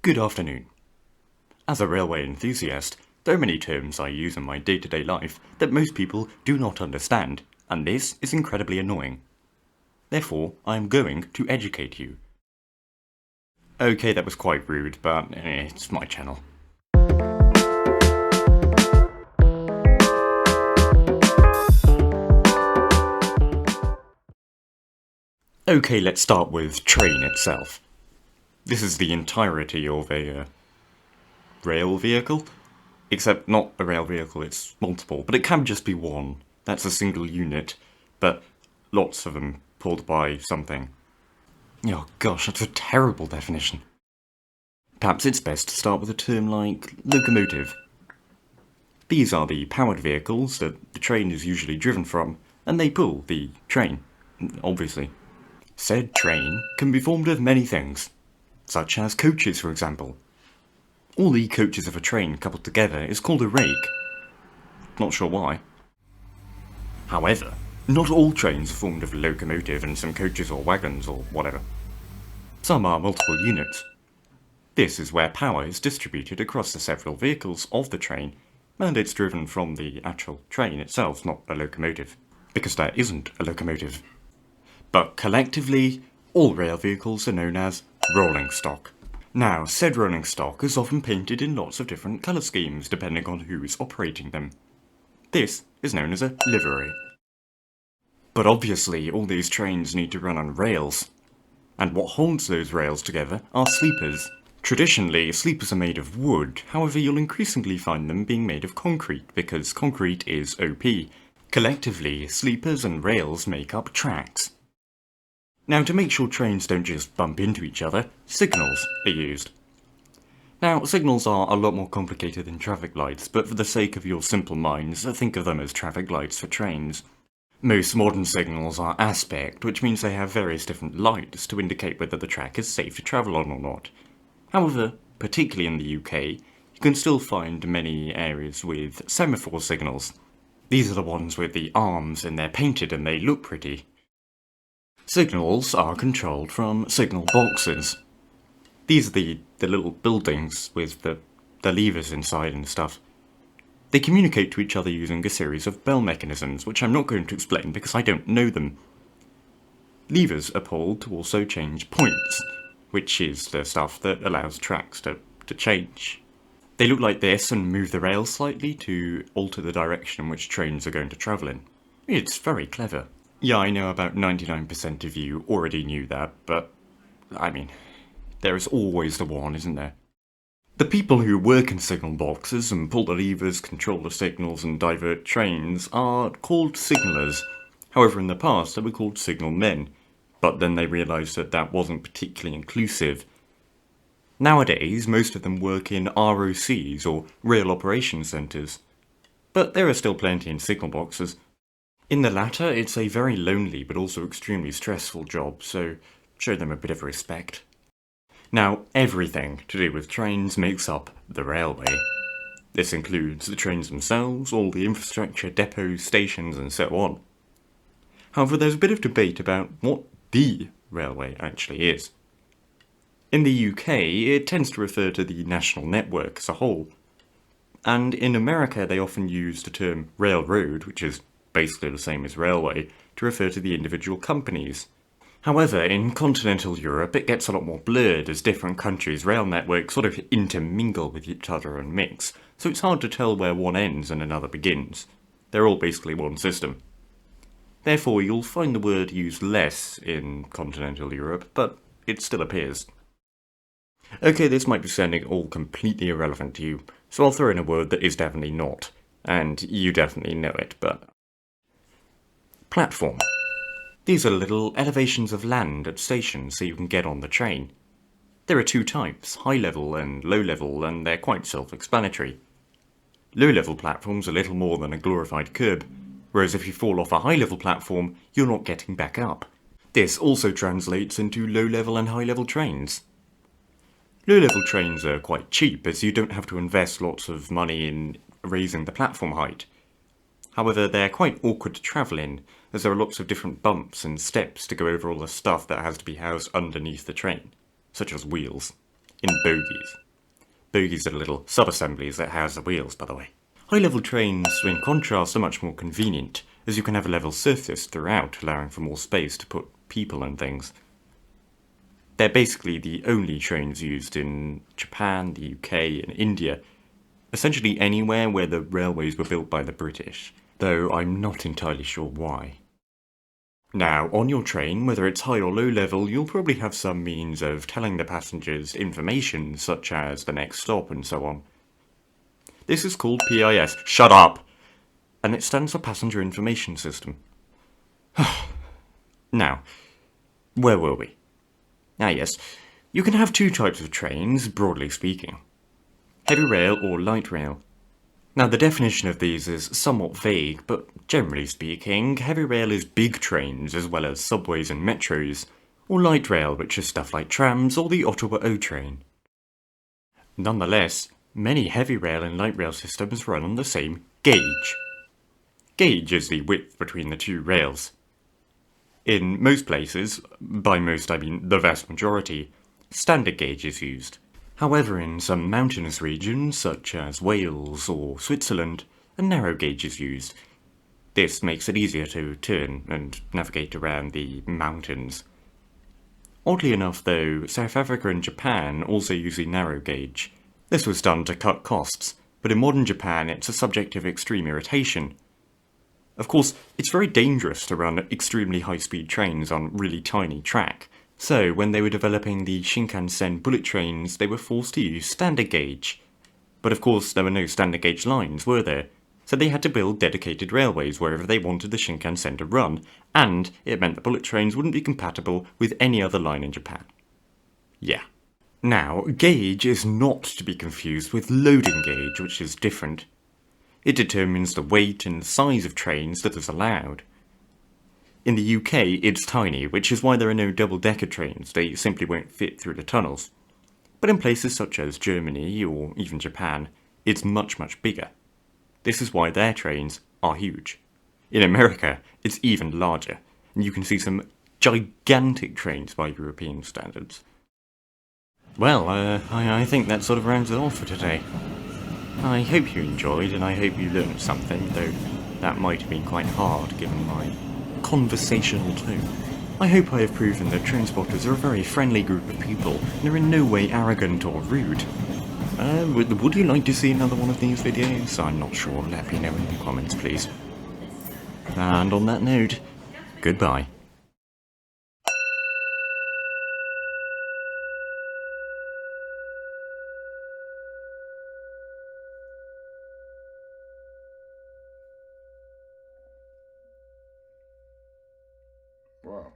Good afternoon. As a railway enthusiast, there are many terms I use in my day-to-day life that most people do not understand, and this is incredibly annoying. Therefore, I am going to educate you. Okay, that was quite rude, but it's my channel. Okay, let's start with train itself. This is the entirety of a rail vehicle, except not a rail vehicle, it's multiple, but it can just be one. That's a single unit, but lots of them pulled by something. Oh gosh, that's a terrible definition. Perhaps it's best to start with a term like locomotive. These are the powered vehicles that the train is usually driven from, and they pull the train, obviously. Said train can be formed of many things, such as coaches, for example. All the coaches of a train coupled together is called a rake. Not sure why. However, not all trains are formed of a locomotive and some coaches or wagons or whatever. Some are multiple units. This is where power is distributed across the several vehicles of the train, and it's driven from the actual train itself, not a locomotive, because there isn't a locomotive. But collectively, all rail vehicles are known as rolling stock. Now, said rolling stock is often painted in lots of different colour schemes depending on who is operating them. This is known as a livery. But obviously, all these trains need to run on rails, and what holds those rails together are sleepers. Traditionally, sleepers are made of wood, however you'll increasingly find them being made of concrete because concrete is OP. Collectively, sleepers and rails make up tracks. Now, to make sure trains don't just bump into each other, signals are used. Now, signals are a lot more complicated than traffic lights, but for the sake of your simple minds, think of them as traffic lights for trains. Most modern signals are aspect, which means they have various different lights to indicate whether the track is safe to travel on or not. However, particularly in the UK, you can still find many areas with semaphore signals. These are the ones with the arms and they're painted and they look pretty. Signals are controlled from signal boxes. These are the little buildings with the levers inside and stuff. They communicate to each other using a series of bell mechanisms, which I'm not going to explain because I don't know them. Levers are pulled to also change points, which is the stuff that allows tracks to change. They look like this and move the rails slightly to alter the direction in which trains are going to travel in. It's very clever. Yeah, I know about 99% of you already knew that, but I mean, there is always the one, isn't there? The people who work in signal boxes and pull the levers, control the signals and divert trains are called signallers. However, in the past they were called signalmen, but then they realised that that wasn't particularly inclusive. Nowadays, most of them work in ROCs or Rail Operations Centres, but there are still plenty in signal boxes. In the latter, it's a very lonely but also extremely stressful job, so show them a bit of respect. Now, everything to do with trains makes up the railway. This includes the trains themselves, all the infrastructure, depots, stations, and so on. However, there's a bit of debate about what the railway actually is. In the UK, it tends to refer to the national network as a whole. And in America, they often use the term railroad, which is basically the same as railway, to refer to the individual companies. However, in continental Europe it gets a lot more blurred as different countries' rail networks sort of intermingle with each other and mix, so it's hard to tell where one ends and another begins. They're all basically one system. Therefore, you'll find the word used less in continental Europe, but it still appears. Okay, this might be sounding all completely irrelevant to you, so I'll throw in a word that is definitely not, and you definitely know it, but platform. These are little elevations of land at stations so you can get on the train. There are two types, high level and low level, and they're quite self-explanatory. Low level platforms are little more than a glorified curb, whereas if you fall off a high level platform, you're not getting back up. This also translates into low level and high level trains. Low level trains are quite cheap as you don't have to invest lots of money in raising the platform height. However, they're quite awkward to travel in, as there are lots of different bumps and steps to go over all the stuff that has to be housed underneath the train, such as wheels. in bogies. Bogies are little sub-assemblies that house the wheels, by the way. High-level trains, in contrast, are much more convenient, as you can have a level surface throughout, allowing for more space to put people and things. They're basically the only trains used in Japan, the UK, and India, essentially anywhere where the railways were built by the British, though I'm not entirely sure why. Now, on your train, whether it's high or low level, you'll probably have some means of telling the passengers information, such as the next stop and so on. This is called PIS. Shut up! And it stands for Passenger Information System. Now, where were we? Ah yes, you can have two types of trains, broadly speaking. Heavy rail or light rail. Now the definition of these is somewhat vague, but generally speaking, heavy rail is big trains as well as subways and metros, or light rail, which is stuff like trams or the Ottawa O train. Nonetheless, many heavy rail and light rail systems run on the same gauge. Gauge is the width between the two rails. In most places, by most I mean the vast majority, standard gauge is used. However, in some mountainous regions, such as Wales or Switzerland, a narrow gauge is used. This makes it easier to turn and navigate around the mountains. Oddly enough though, South Africa and Japan also use a narrow gauge. This was done to cut costs, but in modern Japan it's a subject of extreme irritation. Of course, it's very dangerous to run extremely high-speed trains on really tiny track, so when they were developing the Shinkansen bullet trains, they were forced to use standard gauge. But of course there were no standard gauge lines, were there? So they had to build dedicated railways wherever they wanted the Shinkansen to run, and it meant the bullet trains wouldn't be compatible with any other line in Japan. Yeah. Now, gauge is not to be confused with loading gauge, which is different. It determines the weight and size of trains that is allowed. In the UK, it's tiny, which is why there are no double-decker trains, they simply won't fit through the tunnels. But in places such as Germany, or even Japan, it's much, much bigger. This is why their trains are huge. In America, it's even larger, and you can see some gigantic trains by European standards. Well, I think that sort of rounds it off for today. I hope you enjoyed, and I hope you learned something, though that might have been quite hard given my conversational tone. I hope I have proven that train spotters are a very friendly group of people, and are in no way arrogant or rude. Would you like to see another one of these videos? I'm not sure, let me know in the comments please. And on that note, goodbye. Wow.